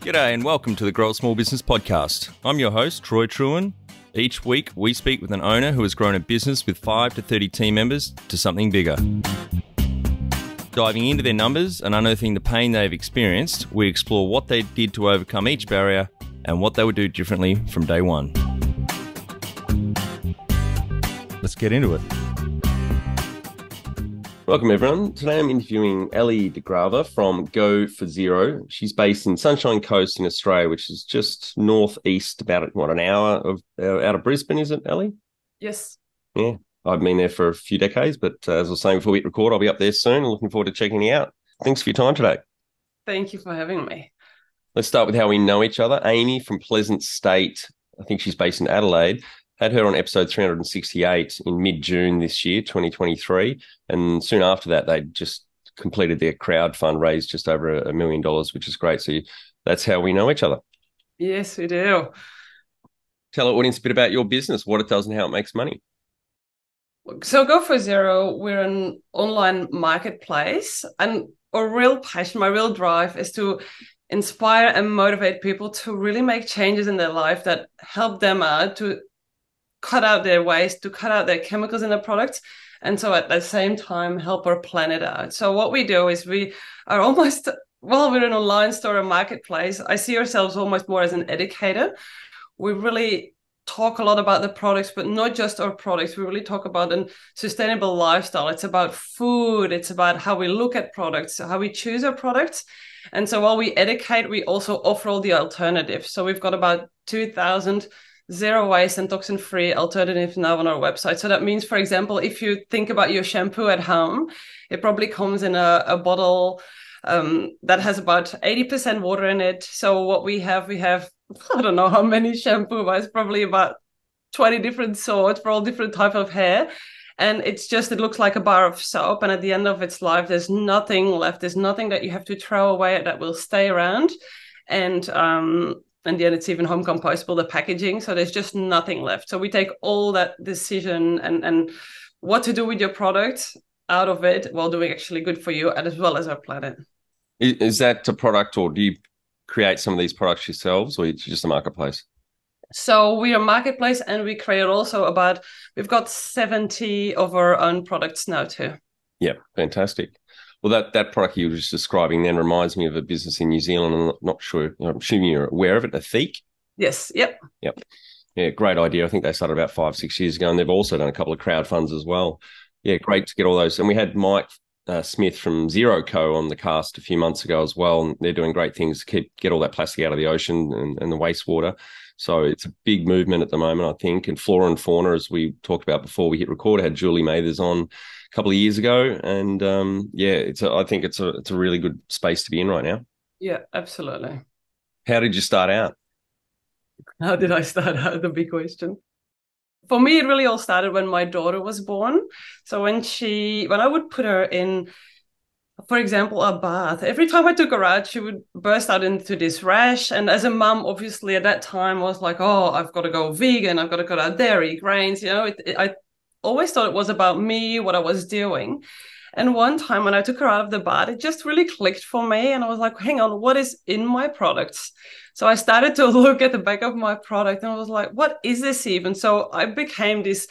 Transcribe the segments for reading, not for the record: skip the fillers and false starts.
G'day and welcome to the Grow a Small Business Podcast. I'm your host, Troy Truen. Each week, we speak with an owner who has grown a business with 5 to 30 team members to something bigger. Diving into their numbers and unearthing the pain they've experienced, we explore what they did to overcome each barrier and what they would do differently from day one. Let's get into it. Welcome, everyone. Today I'm interviewing Ellie Degraeve from Go for Zero. She's based in Sunshine Coast in Australia, which is just northeast, about an hour out of Brisbane, is it, Ellie? Yes. Yeah, I've been there for a few decades, but as I was saying before we hit record, I'll be up there soon. Looking forward to checking you out. Thanks for your time today. Thank you for having me. Let's start with how we know each other. Amy from Pleasant State, I think she's based in Adelaide. Had her on episode 368 in mid-June this year, 2023. And soon after that, they just completed their crowdfund, raised just over $1 million, which is great. So that's how we know each other. Yes, we do. Tell our audience a bit about your business, what it does and how it makes money. So Go for Zero, we're an online marketplace. And a real passion, my real drive is to inspire and motivate people to really make changes in their life that help them out to cut out their waste, to cut out their chemicals in the products, and so at the same time help our planet out. So what we do is we are almost, well, we're an online store, a marketplace. I see ourselves almost more as an educator. We really talk a lot about the products, but not just our products. We really talk about a sustainable lifestyle. It's about food. It's about how we look at products, how we choose our products. And so while we educate, we also offer all the alternatives. So we've got about 2,000 zero waste and toxin-free alternatives now on our website. So that means, for example, if you think about your shampoo at home, it probably comes in a bottle that has about 80% water in it. So what we have, I don't know how many shampoo, but it's probably about 20 different sorts for all different types of hair. And it looks like a bar of soap. And at the end of its life, there's nothing left. There's nothing that you have to throw away that will stay around. And yet it's even home compostable, the packaging. So there's just nothing left. So we take all that decision and what to do with your product out of it while doing actually good for you as well as our planet. Is that a product, or do you create some of these products yourselves, or it's just a marketplace? So we are a marketplace, and we create also we've got 70 of our own products now too. Yeah, fantastic. Well, that product you were just describing then reminds me of a business in New Zealand. I'm not sure. I'm assuming you're aware of it, Atheek. Yes. Yep. Yeah, great idea. I think they started about 5-6 years ago, and they've also done a couple of crowdfunds as well. Yeah, great to get all those. And we had Mike Smith from Zero Co on the cast a few months ago as well, and they're doing great things to get all that plastic out of the ocean and the wastewater. So it's a big movement at the moment, I think. And Flora and Fauna, as we talked about before we hit record, had Julie Mathers on a couple of years ago. And I think it's a really good space to be in right now. Yeah, absolutely. How did you start out? How did I start out? The big question. For me, it really all started when my daughter was born. So when I would put her in, for example, a bath, every time I took her out, she would burst out into this rash. And as a mum, obviously at that time, I was like, oh, I've got to go vegan. I've got to cut out dairy, grains. I always thought it was about me, what I was doing. And one time when I took her out of the bath, it just really clicked for me. And I was like, hang on, what is in my products? So I started to look at the back of my product and I was like, what is this even? So I became this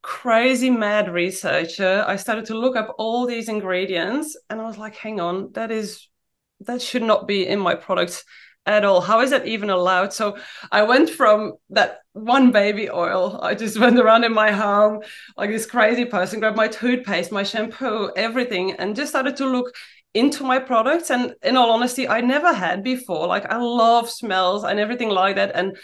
crazy mad researcher. I started to look up all these ingredients and I was like, hang on, that should not be in my products at all. How is that even allowed? So I went from that one baby oil. I just went around in my home like this crazy person, grabbed my toothpaste, my shampoo, everything, and just started to look into my products. And in all honesty, I never had before. Like I love smells and everything like that. And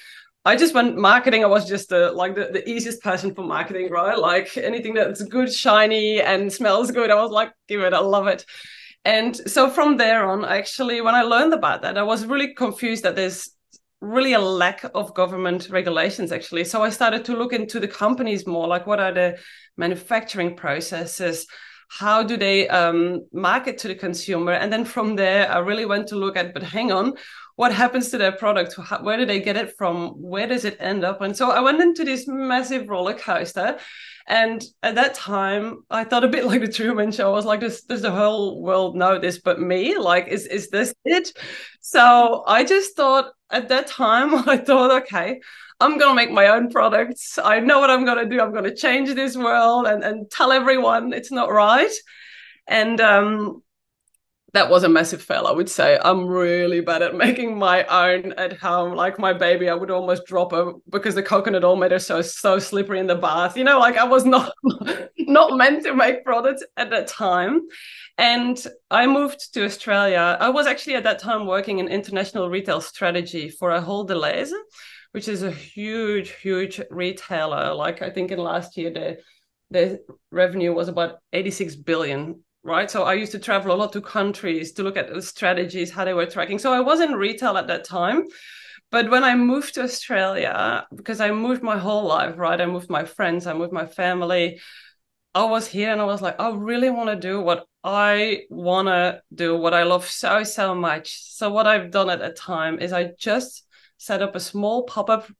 I just went marketing. I was just the easiest person for marketing, right? Like anything that's good, shiny, and smells good. I was like, give it, I love it. And so from there on, actually, when I learned about that, I was really confused that there's really a lack of government regulations, actually. So I started to look into the companies more, like what are the manufacturing processes? how do they market to the consumer? And then from there, I really went to look at, but hang on, what happens to their product? Where do they get it from? Where does it end up? And so I went into this massive roller coaster. And at that time, I thought a bit like the Truman Show. I was like, does the whole world know this but me? Like, is this it? So I just thought at that time, I thought, okay, I'm going to make my own products. I know what I'm going to do. I'm going to change this world and tell everyone it's not right. And that was a massive fail, I would say. I'm really bad at making my own at home. Like my baby, I would almost drop her because the coconut oil made her so slippery in the bath. You know, like I was not meant to make products at that time. And I moved to Australia. I was actually at that time working in international retail strategy for a Ahold Delhaize, which is a huge, huge retailer. Like I think in last year, the revenue was about 86 billion. Right. So I used to travel a lot to countries to look at the strategies, how they were tracking. So I was in retail at that time. But when I moved to Australia, because I moved my whole life, right? I moved my friends, I moved my family. I was here and I was like, I really want to do what I want to do, what I love so, so much. So what I've done at that time is I just set up a small pop-up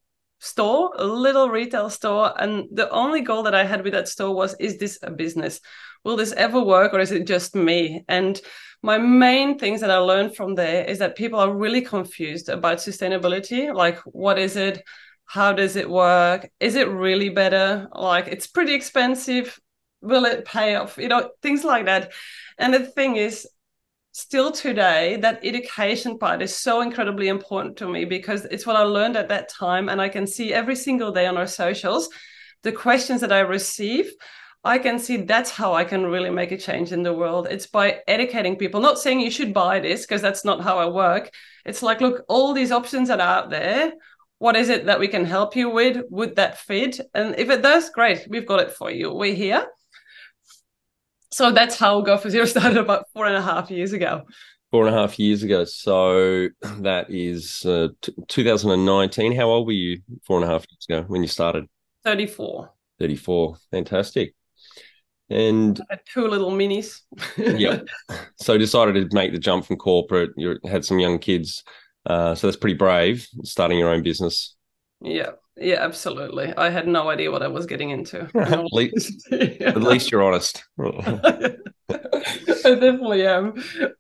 store, a little retail store. And the only goal that I had with that store was, is this a business? Will this ever work or is it just me? And my main things that I learned from there is that people are really confused about sustainability. Like, what is it? How does it work? Is it really better? Like, it's pretty expensive. Will it pay off? You know, things like that. And the thing is, still today, that education part is so incredibly important to me because it's what I learned at that time. And I can see every single day on our socials, the questions that I receive, I can see that's how I can really make a change in the world. It's by educating people, not saying you should buy this because that's not how I work. It's like, look, all these options that are out there, what is it that we can help you with? Would that fit? And if it does, great, we've got it for you. We're here. So that's how Go for Zero started about 4.5 years ago. 4.5 years ago. So that is 2019. How old were you 4.5 years ago when you started? 34. 34. Fantastic. And I had 2 little minis. yeah. So decided to make the jump from corporate. You had some young kids. So that's pretty brave, starting your own business. Yeah. Yeah, absolutely. I had no idea what I was getting into. At least you're honest. I definitely am.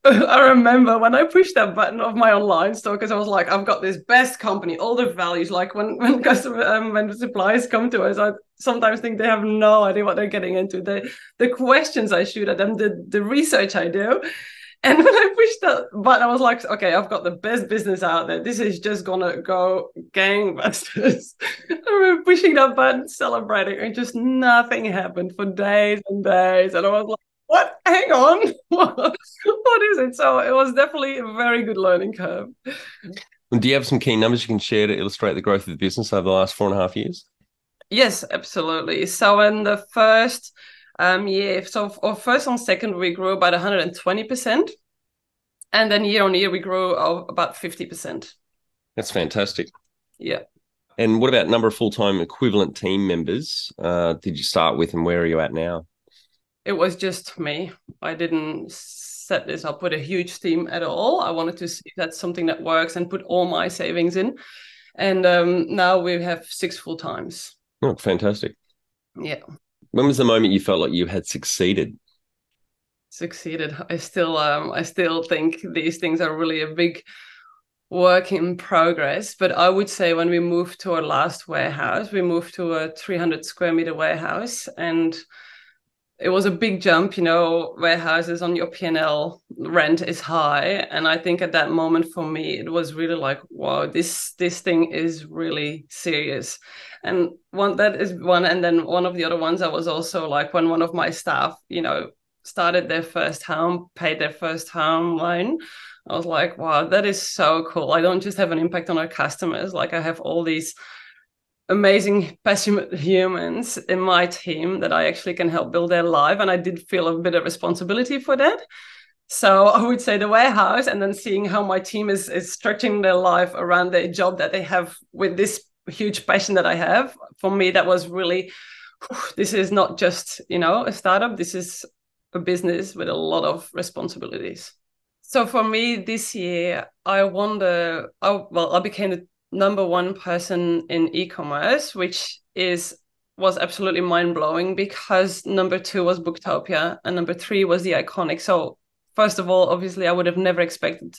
I remember when I pushed that button of my online store because I was like, I've got this best company, all the values. Like when when suppliers come to us, I sometimes think they have no idea what they're getting into. The questions I shoot at them, the research I do. And when I pushed that button, I was like, okay, I've got the best business out there. This is just going to go gangbusters. I remember pushing that button, celebrating, and just nothing happened for days and days. And I was like, what? Hang on. What is it? So it was definitely a very good learning curve. Do you have some key numbers you can share to illustrate the growth of the business over the last 4.5 years? Yes, absolutely. So in the first year, so first and second, we grew about 120%. And then year on year, we grew about 50%. That's fantastic. Yeah. And what about number of full-time equivalent team members did you start with and where are you at now? It was just me. I didn't set this up with a huge team at all. I wanted to see if that's something that works and put all my savings in. And now we have 6 full-times. Oh, fantastic. Yeah. When was the moment you felt like you had succeeded? I still think these things are really a big work in progress. But I would say when we moved to our last warehouse, we moved to a 300 square meter warehouse, and it was a big jump. You know, warehouses on your P&L rent is high, and I think at that moment for me it was really like, wow, this thing is really serious. And that is one, and then one of the other ones I was also like, when one of my staff, you know, started their first home, paid their first home loan, I was like, wow, that is so cool. I don't just have an impact on our customers. Like I have all these amazing, passionate humans in my team that I actually can help build their life. And I did feel a bit of responsibility for that. So I would say the warehouse, and then seeing how my team is structuring their life around their job that they have with this huge passion that I have. For me, that was really, this is not just, you know, a startup. This is a business with a lot of responsibilities. So for me this year, I became the number one person in e-commerce, which was absolutely mind-blowing because number two was Booktopia and number three was The Iconic. So first of all, obviously, I would have never expected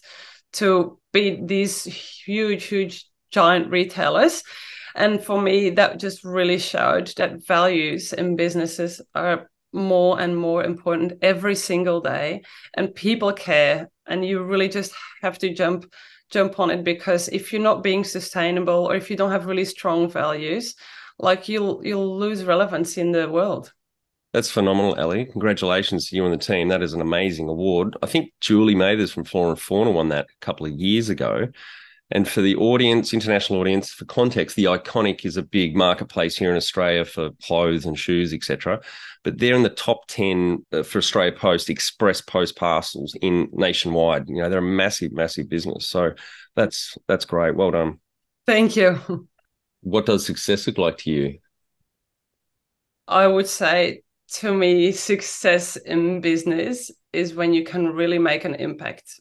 to beat these huge, giant retailers. And for me, that just really showed that values in businesses are more and more important every single day, and people care. And you really just have to jump on it, because if you're not being sustainable or if you don't have really strong values, like you'll lose relevance in the world. That's phenomenal, Ellie. Congratulations to you and the team. That is an amazing award. I think Julie Mathers from Flora & Fauna won that a couple of years ago. And for the audience, international audience, for context, The Iconic is a big marketplace here in Australia for clothes and shoes, etc. But they're in the top 10 for Australia Post express post parcels in nationwide. You know, they're a massive, massive business. So that's great. Well done. Thank you. What does success look like to you? I would say, to me, success in business is when you can really make an impact.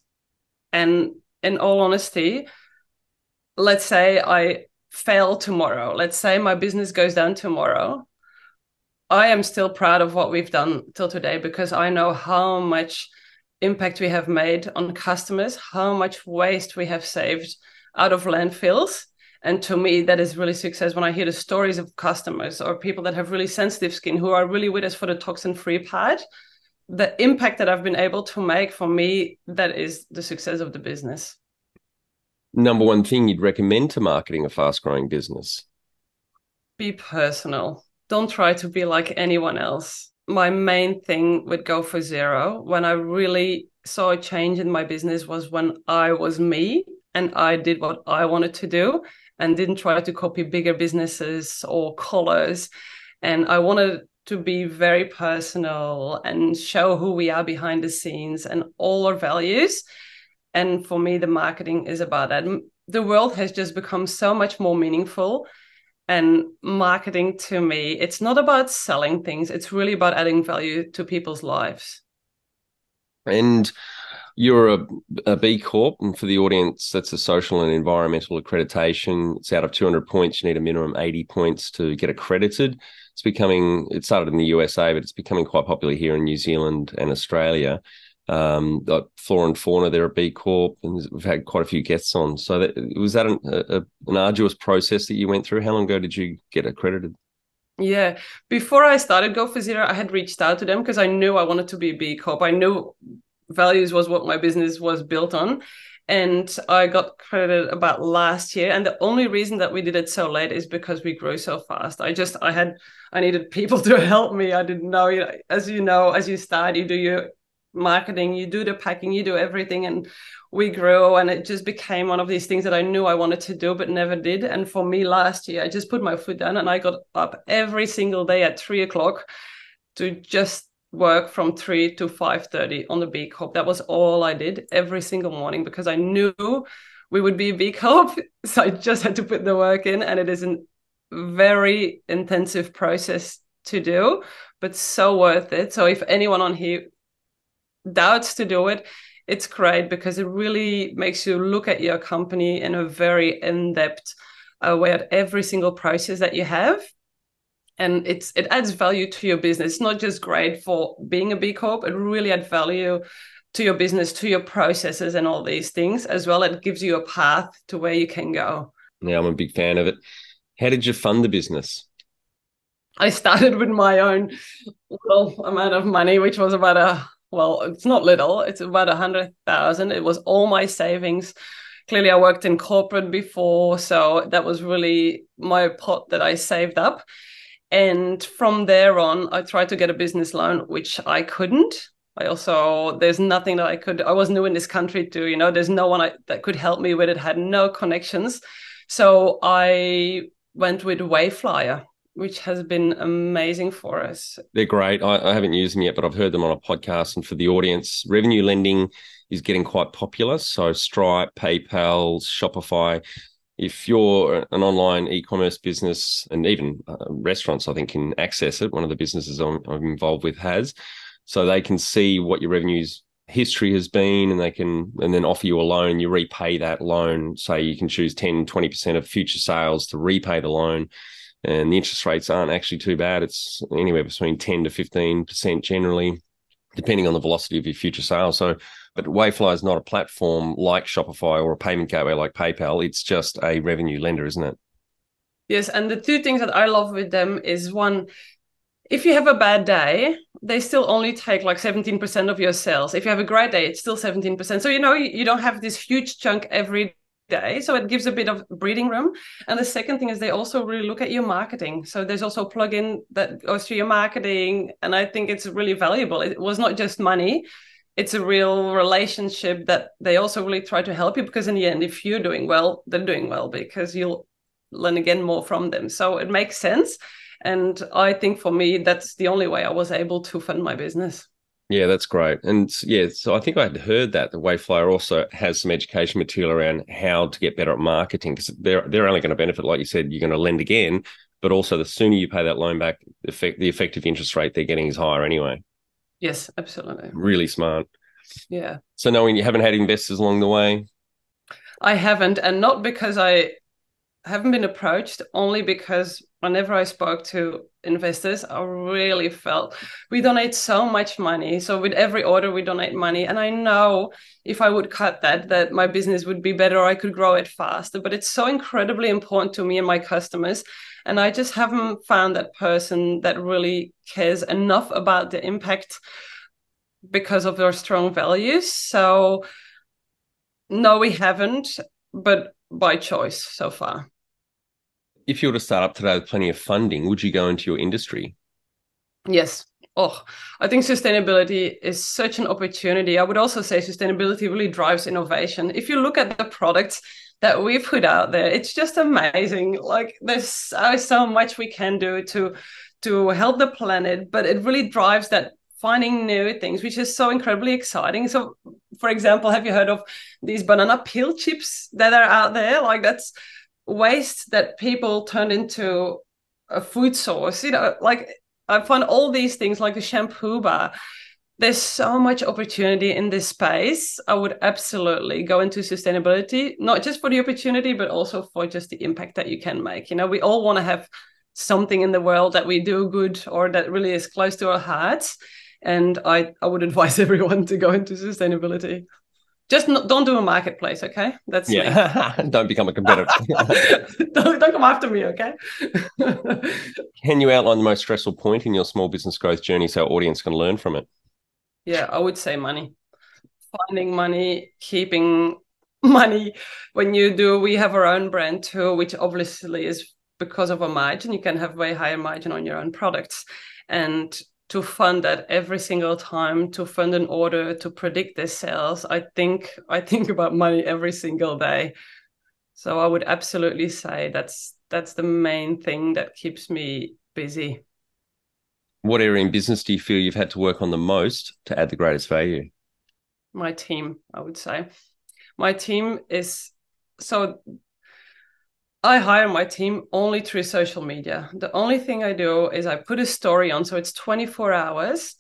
And in all honesty, let's say I fail tomorrow. Let's say my business goes down tomorrow. I am still proud of what we've done till today, because I know how much impact we have made on customers, how much waste we have saved out of landfills. And to me, that is really success when I hear the stories of customers or people that have really sensitive skin who are really with us for the toxin-free pad. The impact that I've been able to make, for me, that is the success of the business. Number one thing you'd recommend to marketing a fast-growing business? Be personal. Don't try to be like anyone else. My main thing with Go for Zero, when I really saw a change in my business, was when I was me and I did what I wanted to do and didn't try to copy bigger businesses or colors. And I wanted to be very personal and show who we are behind the scenes and all our values. And for me, the marketing is about that. The world has just become so much more meaningful. And marketing, to me, it's not about selling things. It's really about adding value to people's lives. And you're a B Corp, and for the audience, that's a social and environmental accreditation. It's out of 200 points. You need a minimum 80 points to get accredited. It started in the USA, but it's becoming quite popular here in New Zealand and Australia. Like Flora & Fauna, they're a B Corp, and we've had quite a few guests on. So was that an arduous process that you went through? How long ago did you get accredited? Yeah, before I started Go for Zero, I had reached out to them because I knew I wanted to be a B Corp. I knew values was what my business was built on. And I got credited about last year. And the only reason that we did it so late is because we grew so fast. I needed people to help me. I didn't know, as you start, you do your marketing, you do the packing, you do everything. And we grew, and it just became one of these things that I knew I wanted to do, but never did. And for me last year, I just put my foot down and I got up every single day at 3:00 to just work from 3 to 5:30 on the B Corp. That was all I did every single morning, because I knew we would be B Corp. So I just had to put the work in, and it is a very intensive process to do, but so worth it. So if anyone on here doubts to do it, it's great, because it really makes you look at your company in a very in-depth way at every single process that you have. And it adds value to your business. It's not just great for being a B Corp, it really adds value to your business, to your processes and all these things as well. It gives you a path to where you can go. Yeah, I'm a big fan of it. How did you fund the business? I started with my own little amount of money, which was it's not little, it's about 100,000. It was all my savings. Clearly, I worked in corporate before, so that was really my pot that I saved up. And from there on, I tried to get a business loan, which I couldn't. There's nothing that I was new in this country too, there's no one that could help me with it, had no connections. So I went with Wayflyer, which has been amazing for us. They're great. I haven't used them yet, but I've heard them on a podcast. And for the audience, revenue lending is getting quite popular. So Stripe, PayPal, Shopify. If you're an online e-commerce business, and even restaurants, I think, can access it. One of the businesses I'm involved with has. So they can see what your revenues history has been, and then offer you a loan, and you repay that loan. Say you can choose 10-20% of future sales to repay the loan. And the interest rates aren't actually too bad. It's anywhere between 10 to 15% generally, depending on the velocity of your future sales. So, but Wayfly is not a platform like Shopify or a payment gateway like PayPal. It's just a revenue lender, isn't it? Yes, and the two things that I love with them is, one, if you have a bad day, they still only take like 17% of your sales. If you have a great day, it's still 17%. So, you don't have this huge chunk every day. So it gives a bit of breathing room. And the second thing is they also really look at your marketing. So there's also a plugin that goes through your marketing. And I think it's really valuable. It was not just money. It's a real relationship that they also really try to help you, because in the end, if you're doing well, they're doing well, because you'll learn again more from them. So it makes sense. And I think for me, that's the only way I was able to fund my business. Yeah, that's great. And yeah, so I think I had heard that the Wayflyer also has some education material around how to get better at marketing, because they're only going to benefit, like you said, you're going to lend again, but also the sooner you pay that loan back, the effective interest rate they're getting is higher anyway. Yes, absolutely. Really smart. Yeah. So knowing you haven't had investors along the way? I haven't, and not because I haven't been approached, only because whenever I spoke to investors, I really felt we donate so much money. So with every order, we donate money. And I know if I would cut that my business would be better, or I could grow it faster. But it's so incredibly important to me and my customers. And I just haven't found that person that really cares enough about the impact because of their strong values. So no, we haven't, but by choice so far. If you were to start up today with plenty of funding, would you go into your industry? Yes. Oh, I think sustainability is such an opportunity. I would also say sustainability really drives innovation. If you look at the products that we put out there, it's just amazing. Like there's so much we can do to help the planet, but it really drives that finding new things, which is so incredibly exciting. So, for example, have you heard of these banana peel chips that are out there? Like that's waste that people turned into a food source. Like I find all these things like the shampoo bar. There's so much opportunity in this space. I would absolutely go into sustainability, not just for the opportunity, but also for just the impact that you can make. We all want to have something in the world that we do good or that really is close to our hearts. And I would advise everyone to go into sustainability. Just don't do a marketplace, okay? That's me. Don't become a competitor. don't come after me, okay? Can you outline the most stressful point in your small business growth journey so our audience can learn from it? Yeah, I would say money. Finding money, keeping money. We have our own brand too, which obviously is because of a margin. You can have way higher margin on your own products. And to fund that every single time, to fund an order, to predict their sales, I think about money every single day. So I would absolutely say that's the main thing that keeps me busy. What area in business do you feel you've had to work on the most to add the greatest value? My team, I would say. My team is so I hire my team only through social media. The only thing I do is I put a story on, so it's 24 hours,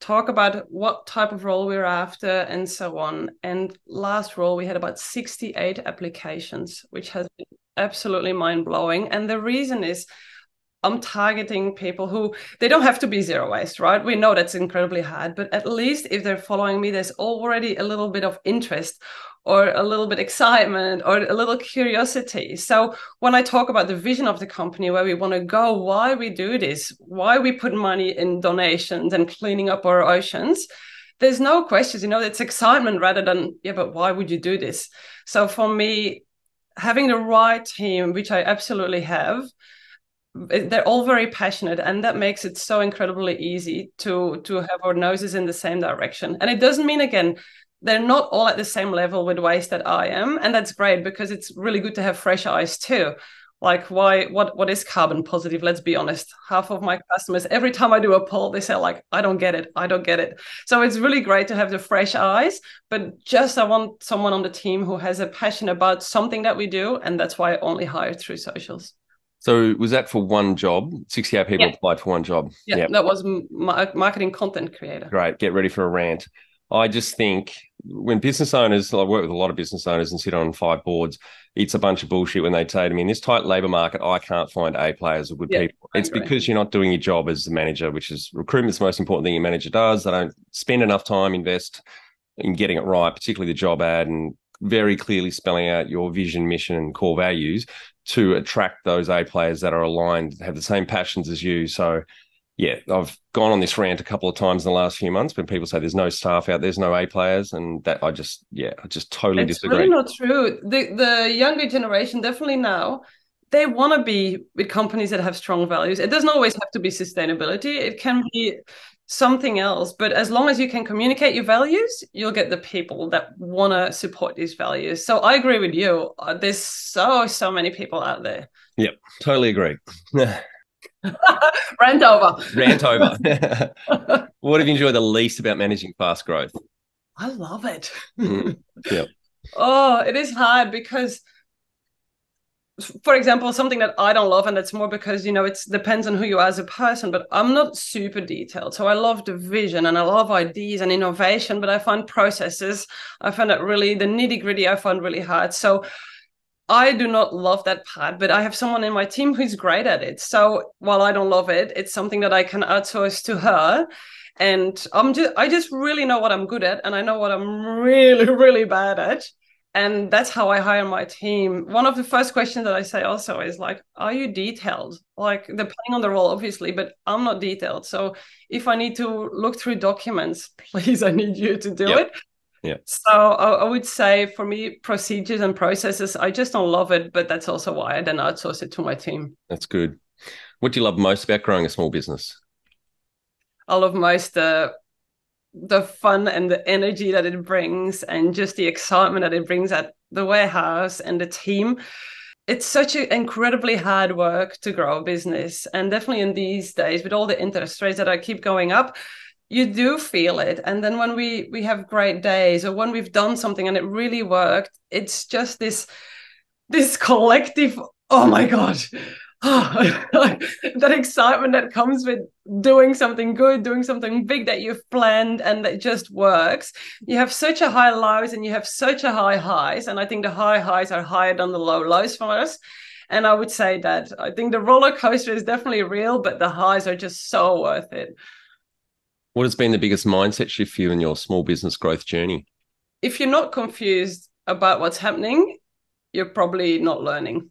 talk about what type of role we're after and so on. And last role, we had about 68 applications, which has been absolutely mind-blowing. And the reason is I'm targeting people who, they don't have to be zero waste, right? We know that's incredibly hard, but at least if they're following me, there's already a little bit of interest or a little bit excitement or a little curiosity. So when I talk about the vision of the company, where we want to go, why we do this, why we put money in donations and cleaning up our oceans, there's no questions, it's excitement rather than, yeah, but why would you do this? So for me, having the right team, which I absolutely have, they're all very passionate, and that makes it so incredibly easy to have our noses in the same direction. And it doesn't mean, again, they're not all at the same level with waste that I am, and that's great because it's really good to have fresh eyes too. Like, what is carbon positive? Let's be honest. Half of my customers, every time I do a poll, they say like, I don't get it. So it's really great to have the fresh eyes, but just I want someone on the team who has a passion about something that we do, and that's why I only hire through socials. So was that for one job? 68 people Yeah. applied for one job. Yeah, Yep. that was marketing content creator. Great. Get ready for a rant. I just think when business owners, I work with a lot of business owners and sit on 5 boards, it's a bunch of bullshit when they say to me, in this tight labor market, I can't find A players or good Yeah, people. I It's agree. because you're not doing your job as the manager, which is recruitment's the most important thing your manager does. They don't spend enough time, invest in getting it right, particularly the job ad, and very clearly spelling out your vision, mission, and core values to attract those A players that are aligned, have the same passions as you. So, yeah, I've gone on this rant a couple of times in the last few months when people say there's no staff out, there's no A players, and that I just totally It's really disagree. not true. The younger generation, definitely now, they want to be with companies that have strong values. It doesn't always have to be sustainability. It can be something else. But as long as you can communicate your values, you'll get the people that want to support these values. So I agree with you. There's so many people out there. Yep, totally agree. Rant over. Rant over. What have you enjoyed the least about managing fast growth? I love it. Yep. Oh, it is hard because, for example, something that I don't love, and that's more because, it depends on who you are as a person, but I'm not super detailed. So I love the vision and I love ideas and innovation, but I find processes, I find that really, the nitty gritty, I find really hard. So I do not love that part, but I have someone in my team who's great at it. So while I don't love it, it's something that I can outsource to her. And I just really know what I'm good at, and I know what I'm really, really bad at. And that's how I hire my team. One of the first questions that I say also is like, are you detailed? Like, depending on the role, obviously, but I'm not detailed. So if I need to look through documents, please, I need you to do it. Yeah. So I would say for me, procedures and processes, I just don't love it, but that's also why I then outsource it to my team. That's good. What do you love most about growing a small business? I love most the fun and the energy that it brings, and just the excitement that it brings at the warehouse and the team. It's such an incredibly hard work to grow a business. And definitely in these days, with all the interest rates that keep going up, you do feel it. And then when we have great days, or when we've done something and it really worked, it's just this collective, oh my God. That excitement that comes with doing something good, doing something big that you've planned and that just works. You have such a high lows and you have such a high highs. And I think the high highs are higher than the low lows for us. And I would say that I think the roller coaster is definitely real, but the highs are just so worth it. What has been the biggest mindset shift for you in your small business growth journey? If you're not confused about what's happening, you're probably not learning.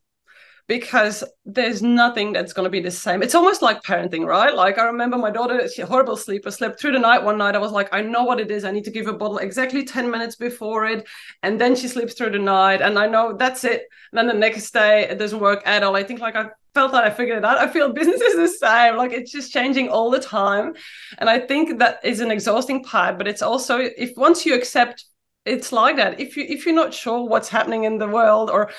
Because there's nothing that's going to be the same. It's almost like parenting, right? Like, I remember my daughter, she horrible sleeper, slept through the night one night. I was like, I know what it is. I need to give her a bottle exactly 10 minutes before it. And then she sleeps through the night. And I know that's it. And then the next day, it doesn't work at all. I think like I felt that I figured it out. I feel business is the same. Like, it's just changing all the time. And I think that is an exhausting part. But it's also, if once you accept it's like that. If you're not sure what's happening in the world or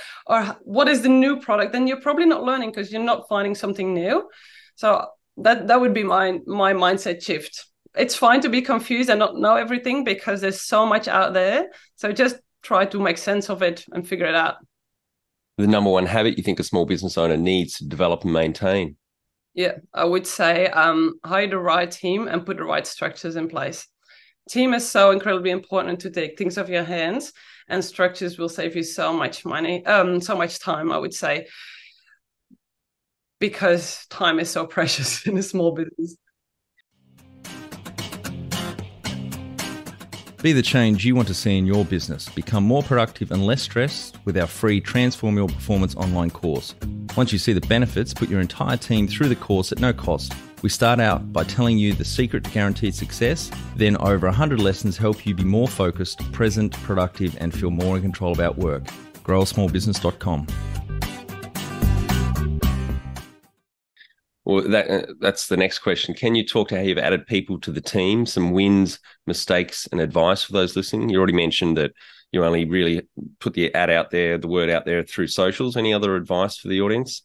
what is the new product, then you're probably not learning because you're not finding something new. So that would be my mindset shift. It's fine to be confused and not know everything because there's so much out there. So just try to make sense of it and figure it out. The number one habit you think a small business owner needs to develop and maintain? Yeah, I would say hire the right team and put the right structures in place. Team is so incredibly important to take things off your hands, and structures will save you so much money, so much time, I would say, because time is so precious in a small business. Be the change you want to see in your business. Become more productive and less stressed with our free Transform Your Performance online course. Once you see the benefits, put your entire team through the course at no cost. We start out by telling you the secret to guaranteed success, then over 100 lessons help you be more focused, present, productive, and feel more in control about work. growasmallbusiness.com. Well, that's the next question. Can you talk to how you've added people to the team, some wins, mistakes, and advice for those listening? You already mentioned that you only really put the ad out there, the word out there through socials. Any other advice for the audience?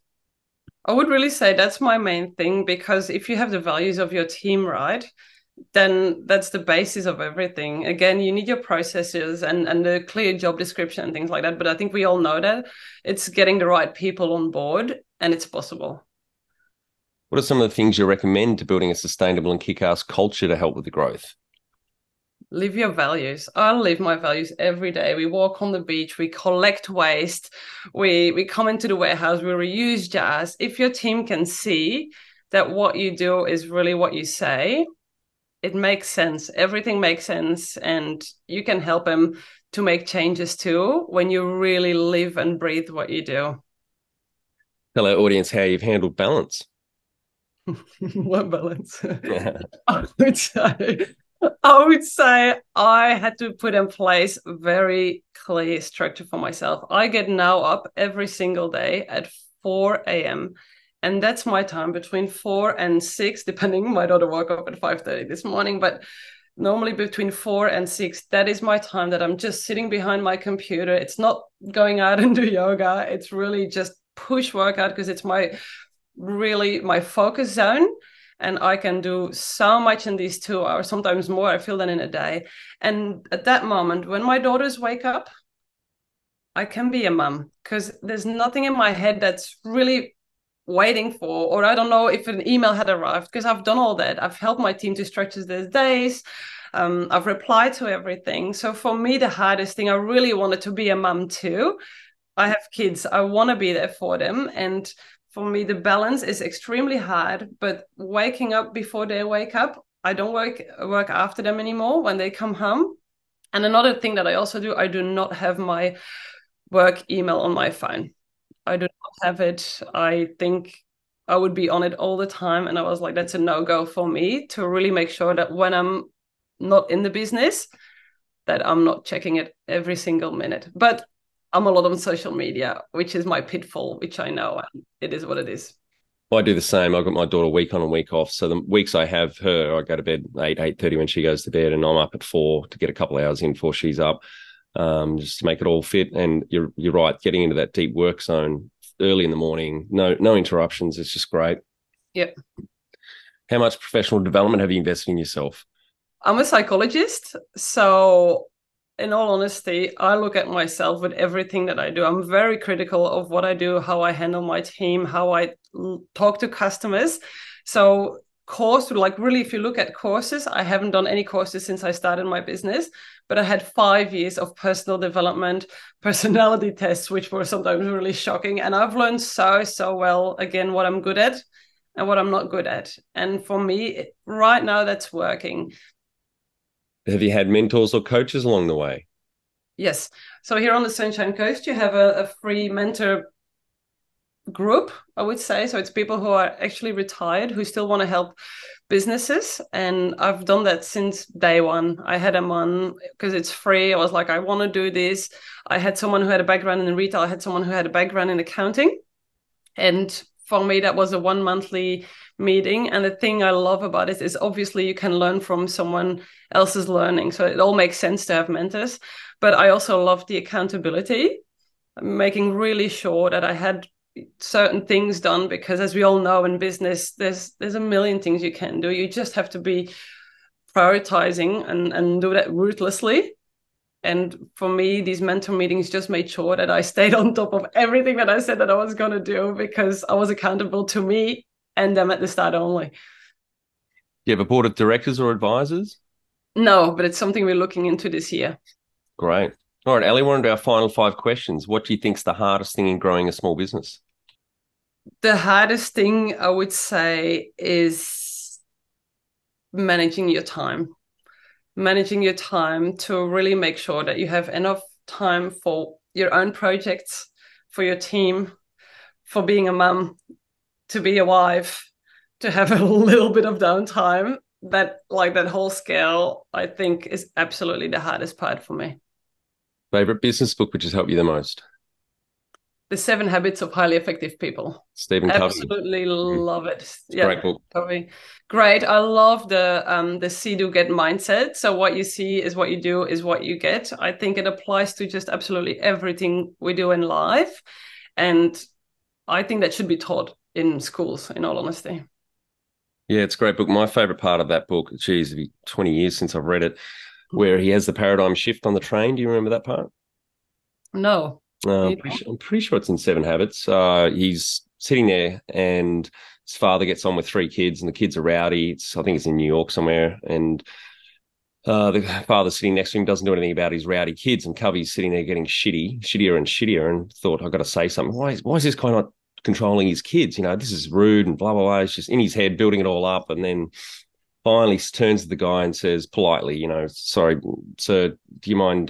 I would really say that's my main thing, because if you have the values of your team right, then that's the basis of everything. Again, you need your processes and the clear job description and things like that. But I think we all know that it's getting the right people on board. and it's possible. What are some of the things you recommend to building a sustainable and kick-ass culture to help with the growth? Live your values. I live my values every day. We walk on the beach, we collect waste, we come into the warehouse, we reuse jazz. If your team can see that what you do is really what you say, it makes sense. Everything makes sense, and you can help them to make changes too when you really live and breathe what you do. Tell our audience how you've handled balance. What balance? I would say I had to put in place very clear structure for myself. I get now up every single day at 4 a.m. And that's my time between 4 and 6, depending. My daughter woke up at 5:30 this morning, but normally between 4 and 6, that is my time that I'm just sitting behind my computer. It's not going out and do yoga. It's really just push workout because it's my focus zone. And I can do so much in these 2 hours, sometimes more, I feel, than in a day. And at that moment, when my daughters wake up, I can be a mum because there's nothing in my head that's really waiting for, or I don't know if an email had arrived, because I've done all that. I've helped my team to structure their days. I've replied to everything. So for me, the hardest thing, I really wanted to be a mum too. I have kids. I want to be there for them. And for me, the balance is extremely hard, but waking up before they wake up, I don't work after them anymore when they come home. And another thing that I also do, I do not have my work email on my phone. I do not have it. I think I would be on it all the time. And I was like, that's a no-go for me, to really make sure that when I'm not in the business, that I'm not checking it every single minute. But I'm a lot on social media, which is my pitfall, which I know, and it is what it is. Well, I do the same. I've got my daughter week on and week off. So the weeks I have her, I go to bed 8:30 when she goes to bed, and I'm up at 4 to get a couple of hours in before she's up, just to make it all fit. And you're right, getting into that deep work zone early in the morning, no interruptions. It's just great. Yep. How much professional development have you invested in yourself? I'm a psychologist, so in all honesty, I look at myself with everything that I do. I'm very critical of what I do, how I handle my team, how I talk to customers. So really, if you look at courses, I haven't done any courses since I started my business, but I had 5 years of personal development, personality tests, which were sometimes really shocking. And I've learned so well, again, what I'm good at and what I'm not good at. And for me, right now, that's working. Have you had mentors or coaches along the way? Yes. So here on the Sunshine Coast, you have a free mentor group, I would say. So it's people who are actually retired, who still want to help businesses. And I've done that since day one. I had them on because it's free. I was like, I want to do this. I had someone who had a background in retail. I had someone who had a background in accounting. And for me, that was a 1 monthly meeting. And the thing I love about it is obviously you can learn from someone else's learning. So it all makes sense to have mentors. But I also love the accountability, making really sure that I had certain things done, because as we all know in business, there's a million things you can do. You just have to be prioritizing and do that ruthlessly. And for me, these mentor meetings just made sure that I stayed on top of everything that I said that I was going to do, because I was accountable to me and them at the start only. Do you have a board of directors or advisors? No, but it's something we're looking into this year. Great. All right, Ellie, we're on to our final 5 questions. What do you think is the hardest thing in growing a small business? The hardest thing, I would say, is managing your time. Managing your time to really make sure that you have enough time for your own projects, for your team, for being a mum, to be a wife, to have a little bit of downtime. That whole scale, I think, is absolutely the hardest part for me. Favorite business book which has helped you the most? The 7 Habits of Highly Effective People. Stephen Covey. Absolutely love it. It's a great book. Covey. Great. I love the see, do, get mindset. So what you see is what you do is what you get. I think it applies to just absolutely everything we do in life. And I think that should be taught in schools, in all honesty. Yeah, it's a great book. My favorite part of that book, geez, it'll be 20 years since I've read it, where he has the paradigm shift on the train. Do you remember that part? No. I'm pretty sure it's in 7 Habits. He's sitting there, and his father gets on with 3 kids, and the kids are rowdy. I think it's in New York somewhere, and the father sitting next to him doesn't do anything about his rowdy kids, and Cubby's sitting there getting shittier and shittier, and thought, I've got to say something. Why is this guy not controlling his kids? This is rude and blah, blah, blah. It's just in his head, building it all up. And then finally turns to the guy and says politely, sorry, sir, do you mind,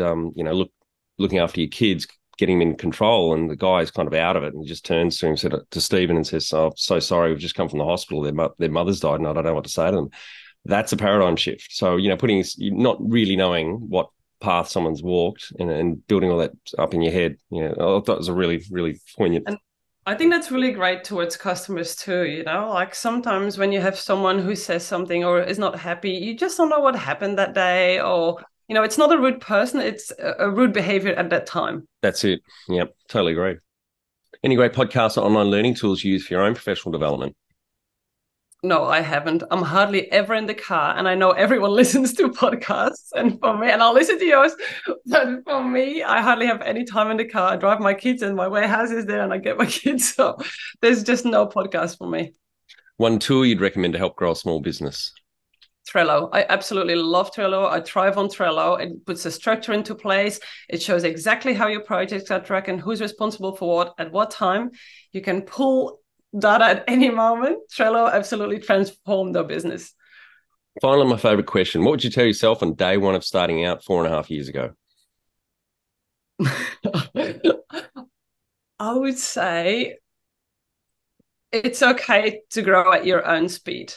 looking after your kids, getting them in control? And the guy's kind of out of it, and he just turns to him, to Stephen, and says, oh, so sorry, we've just come from the hospital. Their mother's died, and I don't know what to say to them. That's a paradigm shift. So, not really knowing what path someone's walked and building all that up in your head. I thought it was a really, really poignant. And I think that's really great towards customers too, like sometimes when you have someone who says something or is not happy, you just don't know what happened that day, or, it's not a rude person, it's a rude behavior at that time. That's it. Yep, totally agree. Any great podcasts or online learning tools you use for your own professional development? No, I haven't. I'm hardly ever in the car, and I know everyone listens to podcasts, and I'll listen to yours, but for me, I hardly have any time in the car. I drive my kids, and my warehouse is there, and I get my kids, so there's just no podcast for me. One tool you'd recommend to help grow a small business? Trello. I absolutely love Trello. I thrive on Trello. It puts a structure into place. It shows exactly how your projects are tracked and who's responsible for what at what time. You can pull data at any moment. Trello absolutely transformed their business. Finally, my favorite question. What would you tell yourself on day one of starting out 4.5 years ago? I would say it's okay to grow at your own speed.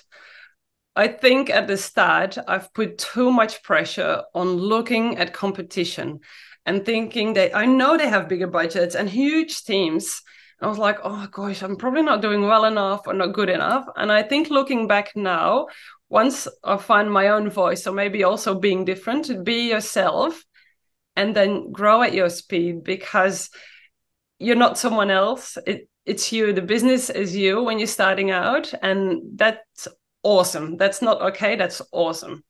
I think at the start, I've put too much pressure on looking at competition and thinking that I know they have bigger budgets and huge teams. I was like, oh gosh, I'm probably not doing well enough or not good enough. And I think looking back now, once I find my own voice, or maybe also being different, be yourself and then grow at your speed, because you're not someone else. It's you. The business is you when you're starting out. And that's awesome. That's not okay. That's awesome.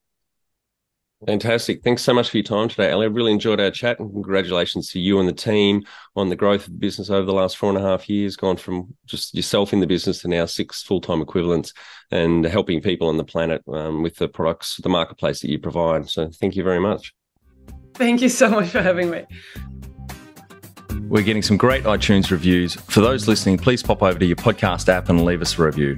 Fantastic. Thanks so much for your time today, Ellie. I really enjoyed our chat, and congratulations to you and the team on the growth of the business over the last 4.5 years, gone from just yourself in the business to now 6 full-time equivalents, and helping people on the planet with the products, the marketplace that you provide. So thank you very much. Thank you so much for having me. We're getting some great iTunes reviews. For those listening, please pop over to your podcast app and leave us a review.